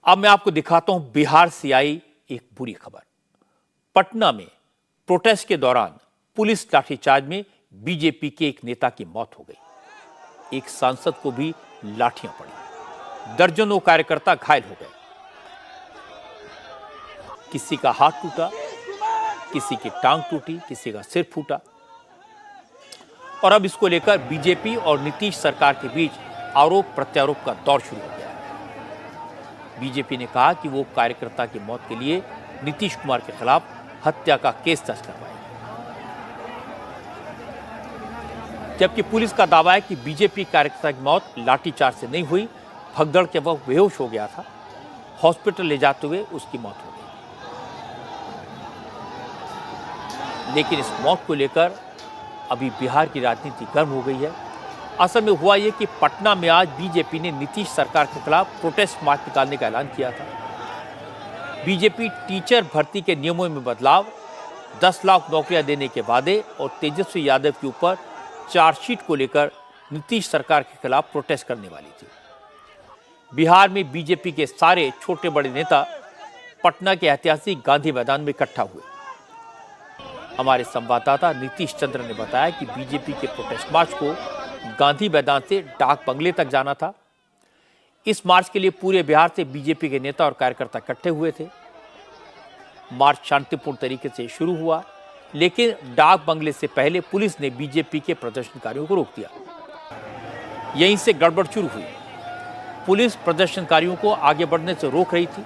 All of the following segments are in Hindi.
अब मैं आपको दिखाता हूं बिहार से आई एक बुरी खबर। पटना में प्रोटेस्ट के दौरान पुलिस लाठीचार्ज में बीजेपी के एक नेता की मौत हो गई। एक सांसद को भी लाठियां पड़ी। दर्जनों कार्यकर्ता घायल हो गए। किसी का हाथ टूटा, किसी की टांग टूटी, किसी का सिर फूटा। और अब इसको लेकर बीजेपी और नीतीश सरकार के बीच आरोप प्रत्यारोप का दौर शुरू हो गया है। बीजेपी ने कहा कि वो कार्यकर्ता की मौत के लिए नीतीश कुमार के खिलाफ हत्या का केस दर्ज करवाएगी, जबकि पुलिस का दावा है कि बीजेपी कार्यकर्ता की मौत लाठीचार्ज से नहीं हुई, भगदड़ के वक्त बेहोश हो गया था, हॉस्पिटल ले जाते हुए उसकी मौत हो गई। लेकिन इस मौत को लेकर अभी बिहार की राजनीति गर्म हो गई है। असल में हुआ यह कि पटना में आज बीजेपी ने नीतीश सरकार के खिलाफ प्रोटेस्ट मार्च निकालने का ऐलान किया था। बीजेपी टीचर भर्ती के नियमों में बदलाव, 10 लाख नौकरियां देने के वादे और तेजस्वी यादव के ऊपर चार्जशीट को लेकर नीतीश सरकार के खिलाफ प्रोटेस्ट करने वाली थी। बिहार में बीजेपी के सारे छोटे बड़े नेता पटना के ऐतिहासिक गांधी मैदान में इकट्ठा हुए। हमारे संवाददाता नीतीश चंद्र ने बताया कि बीजेपी के प्रोटेस्ट मार्च को गांधी मैदान से डाक बंगले तक जाना था। इस मार्च के लिए पूरे बिहार से बीजेपी के नेता और कार्यकर्ता इकट्ठे हुए थे। मार्च शांतिपूर्ण तरीके से शुरू हुआ, लेकिन डाक बंगले से पहले पुलिस ने बीजेपी के प्रदर्शनकारियों को रोक दिया। यहीं से गड़बड़ शुरू हुई। पुलिस प्रदर्शनकारियों को आगे बढ़ने से रोक रही थी,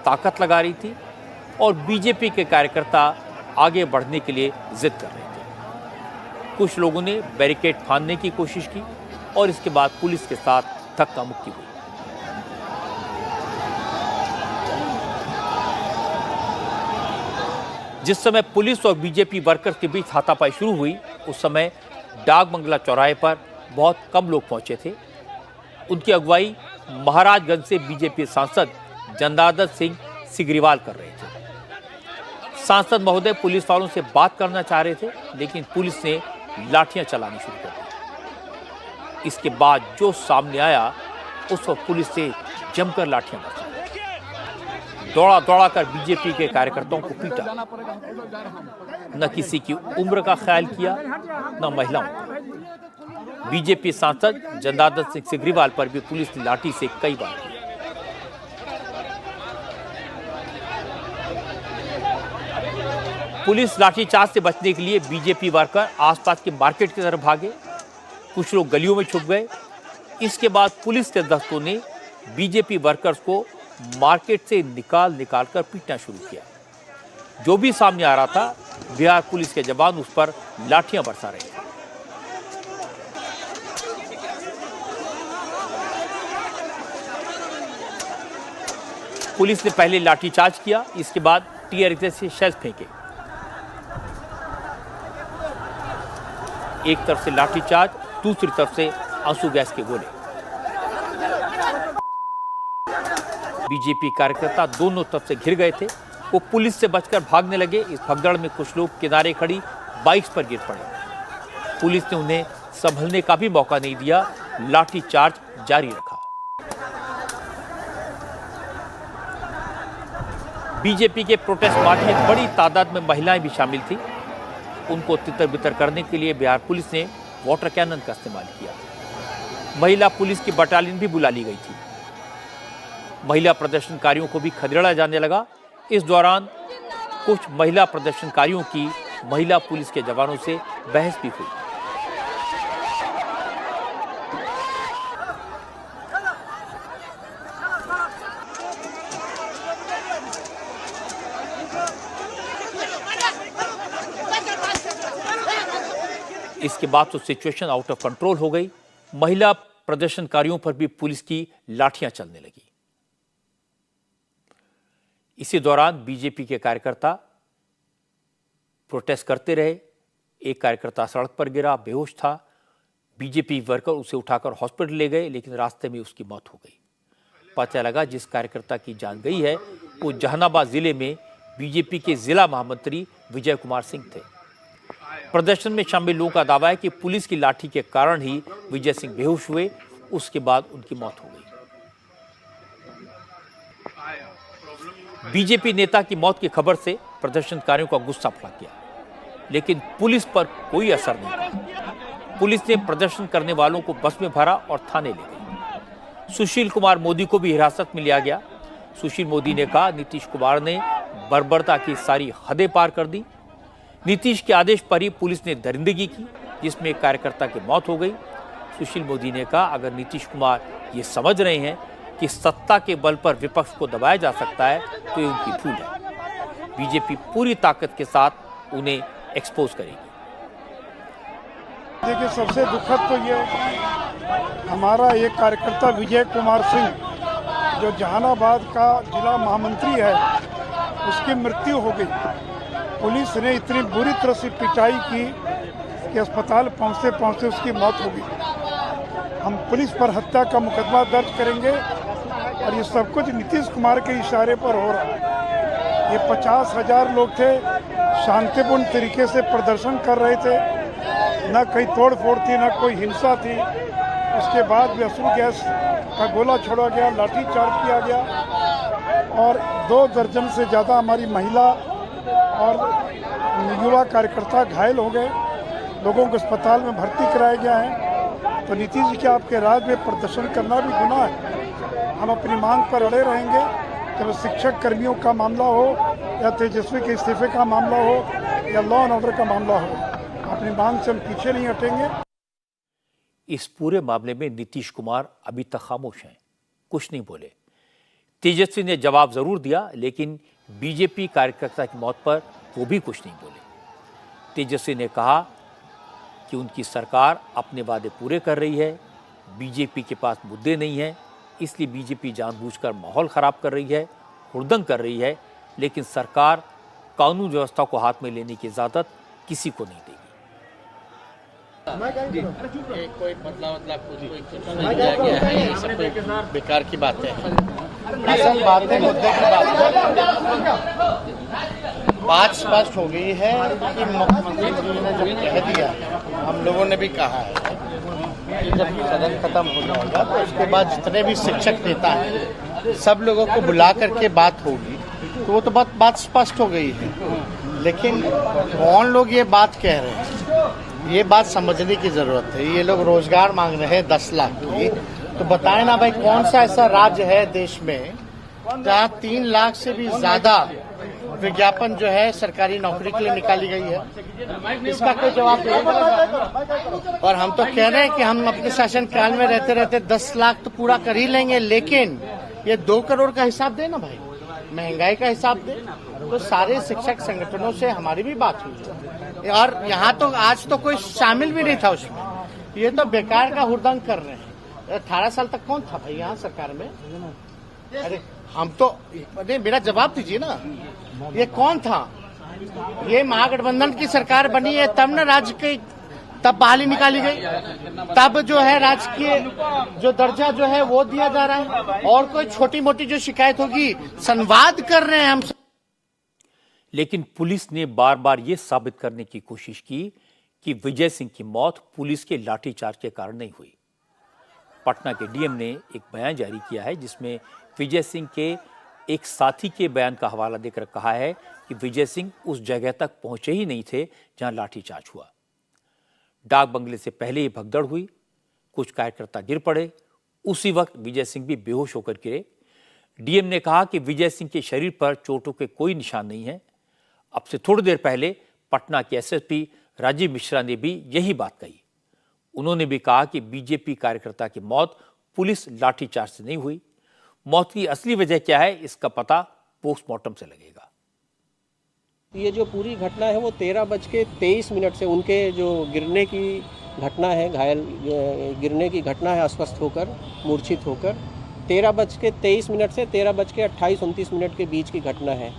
ताकत लगा रही थी और बीजेपी के कार्यकर्ता आगे बढ़ने के लिए जिद कर रहे थे। कुछ लोगों ने बैरिकेड फांदने की कोशिश की और इसके बाद पुलिस के साथ धक्का मुक्की हुई। जिस समय पुलिस और बीजेपी वर्कर्स के बीच हाथापाई शुरू हुई, उस समय डाक बंगला चौराहे पर बहुत कम लोग पहुंचे थे। उनकी अगुवाई महाराजगंज से बीजेपी सांसद जनार्दन सिंह सिग्रीवाल कर रहे थे। सांसद महोदय पुलिस वालों से बात करना चाह रहे थे, लेकिन पुलिस ने लाठियां चलानी शुरू कर दी। इसके बाद जो सामने आया, उस वक्त पुलिस से जमकर लाठियां बरसाई। दौड़ा दौड़ा कर बीजेपी के कार्यकर्ताओं को पीटा। न किसी की उम्र का ख्याल किया, न महिलाओं का। बीजेपी सांसद जनार्दन सिंह सिग्रीवाल पर भी पुलिस ने लाठी से कई बार किया। पुलिस लाठीचार्ज से बचने के लिए बीजेपी वर्कर आसपास के मार्केट की तरफ भागे। कुछ लोग गलियों में छुप गए। इसके बाद पुलिस के दस्तों ने बीजेपी वर्कर्स को मार्केट से निकाल कर पीटना शुरू किया। जो भी सामने आ रहा था, बिहार पुलिस के जवान उस पर लाठियां बरसा रहे थे। पुलिस ने पहले लाठीचार्ज किया, इसके बाद टीयर गैस से शेल फेंके। एक तरफ से लाठीचार्ज, दूसरी तरफ से आंसू गैस के गोले। बीजेपी कार्यकर्ता दोनों तरफ से घिर गए थे। वो पुलिस से बचकर भागने लगे। इस भगदड़ में कुछ लोग किनारे खड़ी बाइक्स पर गिर पड़े। पुलिस ने उन्हें संभलने का भी मौका नहीं दिया, लाठीचार्ज जारी रखा। बीजेपी के प्रोटेस्ट मार्च में बड़ी तादाद में महिलाएं भी शामिल थी। उनको तितर बितर करने के लिए बिहार पुलिस ने वाटर कैनन का इस्तेमाल किया। महिला पुलिस की बटालियन भी बुला ली गई थी। महिला प्रदर्शनकारियों को भी खदेड़ा जाने लगा। इस दौरान कुछ महिला प्रदर्शनकारियों की महिला पुलिस के जवानों से बहस भी हुई। इसके बाद तो सिचुएशन आउट ऑफ कंट्रोल हो गई। महिला प्रदर्शनकारियों पर भी पुलिस की लाठियां चलने लगी। इसी दौरान बीजेपी के कार्यकर्ता प्रोटेस्ट करते रहे। एक कार्यकर्ता सड़क पर गिरा, बेहोश था। बीजेपी वर्कर उसे उठाकर हॉस्पिटल ले गए, लेकिन रास्ते में उसकी मौत हो गई। पता लगा जिस कार्यकर्ता की जान गई है वो जहानाबाद जिले में बीजेपी के जिला महामंत्री विजय कुमार सिंह थे। प्रदर्शन में शामिल लोगों का दावा है कि पुलिस की लाठी के कारण ही विजय सिंह बेहोश हुए, उसके बाद उनकी मौत हो गई। बीजेपी नेता की मौत की खबर से प्रदर्शनकारियों का गुस्सा भड़क गया, लेकिन पुलिस पर कोई असर नहीं पड़ा। पुलिस ने प्रदर्शन करने वालों को बस में भरा और थाने ले गई। सुशील कुमार मोदी को भी हिरासत में लिया गया। सुशील मोदी ने कहा, नीतीश कुमार ने बर्बरता की सारी हदें पार कर दी। नीतीश के आदेश पर ही पुलिस ने दरिंदगी की, जिसमें एक कार्यकर्ता की मौत हो गई। सुशील मोदी ने कहा, अगर नीतीश कुमार ये समझ रहे हैं कि सत्ता के बल पर विपक्ष को दबाया जा सकता है तो ये उनकी भूल है। बीजेपी पूरी ताकत के साथ उन्हें एक्सपोज करेगी। देखिए, सबसे दुखद तो ये हमारा एक कार्यकर्ता विजय कुमार सिंह, जो जहानाबाद का जिला महामंत्री है, उसकी मृत्यु हो गई। पुलिस ने इतनी बुरी तरह से पिटाई की कि अस्पताल पहुंचते पहुंचते उसकी मौत हो गई। हम पुलिस पर हत्या का मुकदमा दर्ज करेंगे और ये सब कुछ नीतीश कुमार के इशारे पर हो रहा है। ये 50,000 लोग थे, शांतिपूर्ण तरीके से प्रदर्शन कर रहे थे, न कहीं तोड़ फोड़ थी, न कोई हिंसा थी। उसके बाद भी असुर गैस का गोला छोड़ा गया, लाठीचार्ज किया गया और 2 दर्जन से ज़्यादा हमारी महिला और युवा कार्यकर्ता घायल हो गए। लोगों को अस्पताल में भर्ती कराया गया है। तो नीतीश जी के आपके राज्य में प्रदर्शन करना भी गुनाह है। हम अपनी मांग पर अड़े रहेंगे। जब शिक्षक कर्मियों का मामला हो या तेजस्वी के इस्तीफे का मामला हो या लॉ एंड ऑर्डर का मामला हो, अपनी मांग से हम पीछे नहीं हटेंगे। इस पूरे मामले में नीतीश कुमार अभी तक खामोश हैं, कुछ नहीं बोले। तेजस्वी ने जवाब जरूर दिया, लेकिन बीजेपी कार्यकर्ता की मौत पर वो भी कुछ नहीं बोले। तेजस्वी ने कहा कि उनकी सरकार अपने वादे पूरे कर रही है, बीजेपी के पास मुद्दे नहीं हैं, इसलिए बीजेपी जानबूझकर माहौल खराब कर रही है, हुड़दंग कर रही है, लेकिन सरकार कानून व्यवस्था को हाथ में लेने की इजाजत किसी को नहीं देगी। कोई बदलाव कुछ नहीं किया गया है, ये सब कोई बेकार की बातें हैं। असल बातें मुद्दे की बात स्पष्ट हो गई है कि मुख्यमंत्री जी ने जब कह दिया, हम लोगों ने भी कहा है कि जब सदन खत्म हो जाएगा तो उसके बाद जितने भी शिक्षक नेता हैं सब लोगों को बुला करके बात होगी, तो वो तो बात स्पष्ट हो गई है। लेकिन कौन लोग ये बात कह रहे हैं, ये बात समझने की जरूरत है। ये लोग रोजगार मांग रहे हैं 10 लाख की, तो बताएं ना भाई, कौन सा ऐसा राज्य है देश में जहाँ 3 लाख से भी ज्यादा विज्ञापन जो है सरकारी नौकरी के लिए निकाली गई है? इसका कोई जवाब नहीं। और हम तो कह रहे हैं कि हम अपने शासन काल में रहते रहते 10 लाख तो पूरा कर ही लेंगे, लेकिन ये 2 करोड़ का हिसाब दे ना भाई, महंगाई का हिसाब दे। तो सारे शिक्षक संगठनों से हमारी भी बात हुई और यहाँ तो आज तो कोई शामिल भी नहीं था उसमें। ये तो बेकार का हुड़दंग कर रहे हैं। 18 साल तक कौन था भाई यहाँ सरकार में? अरे हम तो, अरे मेरा जवाब दीजिए ना, ये कौन था? ये महागठबंधन की सरकार बनी है तब न राज्य के, तब बहाली निकाली गई, तब जो है राजकीय जो दर्जा जो है वो दिया जा रहा है। और कोई छोटी मोटी जो शिकायत होगी संवाद कर रहे हैं हम। लेकिन पुलिस ने बार बार ये साबित करने की कोशिश की कि विजय सिंह की मौत पुलिस के लाठीचार्ज के कारण नहीं हुई। पटना के डीएम ने एक बयान जारी किया है, जिसमें विजय सिंह के एक साथी के बयान का हवाला देकर कहा है कि विजय सिंह उस जगह तक पहुंचे ही नहीं थे जहां लाठीचार्ज हुआ। डाक बंगले से पहले ही भगदड़ हुई, कुछ कार्यकर्ता गिर पड़े, उसी वक्त विजय सिंह भी बेहोश होकर गिरे। डीएम ने कहा कि विजय सिंह के शरीर पर चोटों के कोई निशान नहीं है। अब से थोड़ी देर पहले पटना के एसएसपी राजीव मिश्रा ने भी यही बात कही। उन्होंने भी कहा कि बीजेपी कार्यकर्ता की मौत पुलिस लाठीचार्ज से नहीं हुई। मौत की असली वजह क्या है, इसका पता पोस्टमार्टम से लगेगा। ये जो पूरी घटना है वो 13:23 से उनके जो गिरने की घटना है, घायल गिरने की घटना है, अस्वस्थ होकर मूर्छित होकर 13:23 से 13:28-29 के बीच की घटना है।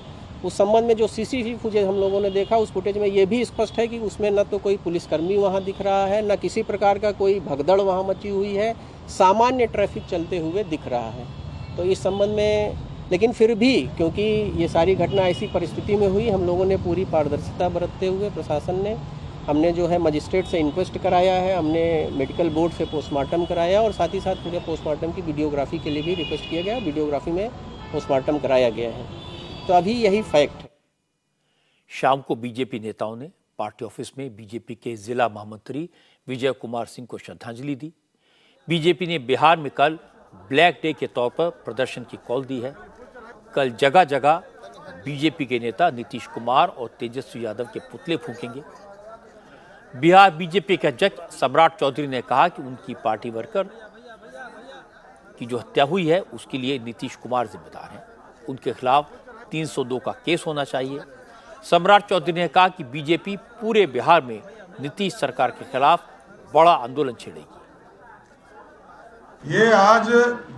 उस संबंध में जो सीसीटीवी फुटेज हम लोगों ने देखा, उस फुटेज में ये भी स्पष्ट है कि उसमें न तो कोई पुलिसकर्मी वहाँ दिख रहा है, न किसी प्रकार का कोई भगदड़ वहाँ मची हुई है, सामान्य ट्रैफिक चलते हुए दिख रहा है। तो इस संबंध में, लेकिन फिर भी क्योंकि ये सारी घटना ऐसी परिस्थिति में हुई, हम लोगों ने पूरी पारदर्शिता बरतते हुए प्रशासन ने, हमने जो है मजिस्ट्रेट से इंक्वेस्ट कराया है, हमने मेडिकल बोर्ड से पोस्टमार्टम कराया और साथ ही साथ पूरे पोस्टमार्टम की वीडियोग्राफी के लिए भी रिक्वेस्ट किया गया। वीडियोग्राफी में पोस्टमार्टम कराया गया है। तो अभी यही फैक्ट है। शाम को बीजेपी नेताओं ने पार्टी ऑफिस में बीजेपी के जिला महामंत्री विजय कुमार सिंह को श्रद्धांजलि दी। बीजेपी ने बिहार में कल ब्लैक डे के तौर पर प्रदर्शन की कॉल दी है। कल जगह जगह बीजेपी के नेता नीतीश कुमार और तेजस्वी यादव के पुतले फूंकेंगे। बिहार बीजेपी के अध्यक्ष सम्राट चौधरी ने कहा कि उनकी पार्टी वर्कर की जो हत्या हुई है उसके लिए नीतीश कुमार जिम्मेदार हैं। उनके खिलाफ 302 का केस होना चाहिए। सम्राट चौधरी ने कहा कि बीजेपी पूरे बिहार में नीतीश सरकार के खिलाफ बड़ा आंदोलन छेड़ेगी। ये आज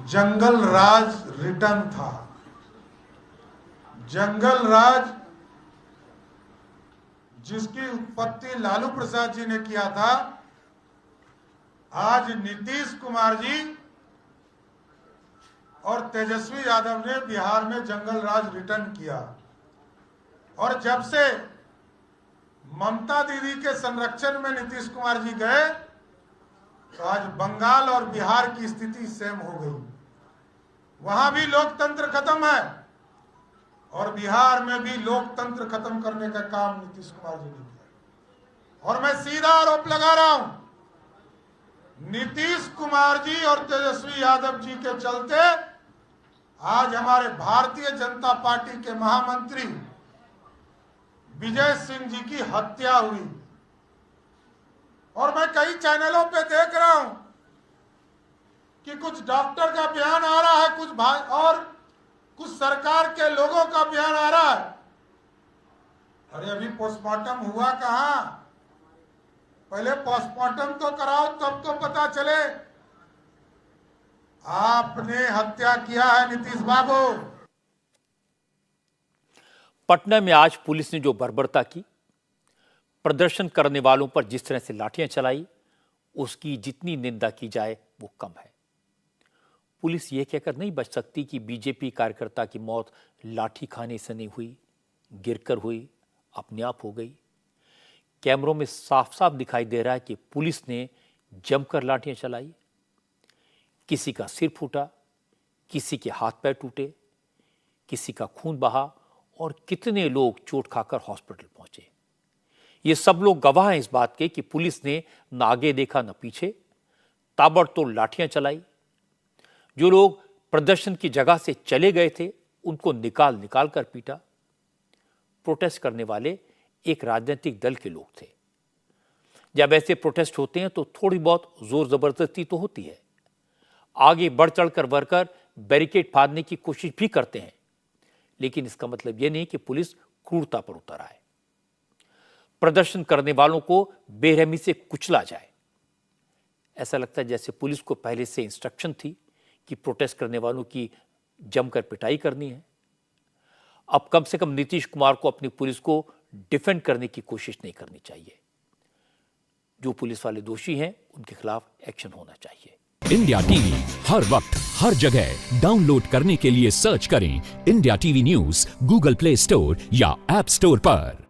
जंगल राज रिटर्न था। जंगल राज जिसकी उत्पत्ति लालू प्रसाद जी ने किया था, आज नीतीश कुमार जी और तेजस्वी यादव ने बिहार में जंगल राज रिटर्न किया। और जब से ममता दीदी के संरक्षण में नीतीश कुमार जी गए तो आज बंगाल और बिहार की स्थिति सेम हो गई। वहां भी लोकतंत्र खत्म है और बिहार में भी लोकतंत्र खत्म करने का काम नीतीश कुमार जी ने किया। और मैं सीधा आरोप लगा रहा हूं, नीतीश कुमार जी और तेजस्वी यादव जी के चलते आज हमारे भारतीय जनता पार्टी के महामंत्री विजय सिंह जी की हत्या हुई। और मैं कई चैनलों पे देख रहा हूं कि कुछ डॉक्टर का बयान आ रहा है, कुछ भाई और कुछ सरकार के लोगों का बयान आ रहा है। अरे अभी पोस्टमार्टम हुआ कहां? पहले पोस्टमार्टम तो कराओ, तब तो पता चले। आपने हत्या किया है नीतीश बाबू। पटना में आज पुलिस ने जो बर्बरता की, प्रदर्शन करने वालों पर जिस तरह से लाठियां चलाई, उसकी जितनी निंदा की जाए वो कम है। पुलिस ये कहकर नहीं बच सकती कि बीजेपी कार्यकर्ता की मौत लाठी खाने से नहीं हुई, गिरकर हुई, अपने आप हो गई। कैमरों में साफ साफ दिखाई दे रहा है कि पुलिस ने जमकर लाठियां चलाई। किसी का सिर फूटा, किसी के हाथ पैर टूटे, किसी का खून बहा और कितने लोग चोट खाकर हॉस्पिटल पहुंचे। ये सब लोग गवाह हैं इस बात के कि पुलिस ने न आगे देखा न पीछे, ताबड़तोड़ लाठियां चलाई। जो लोग प्रदर्शन की जगह से चले गए थे उनको निकाल निकाल कर पीटा। प्रोटेस्ट करने वाले एक राजनीतिक दल के लोग थे। जब ऐसे प्रोटेस्ट होते हैं तो थोड़ी बहुत जोर जबरदस्ती तो होती है। आगे बढ़ चढ़कर वर्कर बैरिकेड फाड़ने की कोशिश भी करते हैं, लेकिन इसका मतलब यह नहीं कि पुलिस क्रूरता पर उतर आए, प्रदर्शन करने वालों को बेरहमी से कुचला जाए। ऐसा लगता है जैसे पुलिस को पहले से इंस्ट्रक्शन थी कि प्रोटेस्ट करने वालों की जमकर पिटाई करनी है। अब कम से कम नीतीश कुमार को अपनी पुलिस को डिफेंड करने की कोशिश नहीं करनी चाहिए। जो पुलिस वाले दोषी हैं उनके खिलाफ एक्शन होना चाहिए। इंडिया टीवी हर वक्त हर जगह डाउनलोड करने के लिए सर्च करें India TV news Google play store या ऐप स्टोर पर।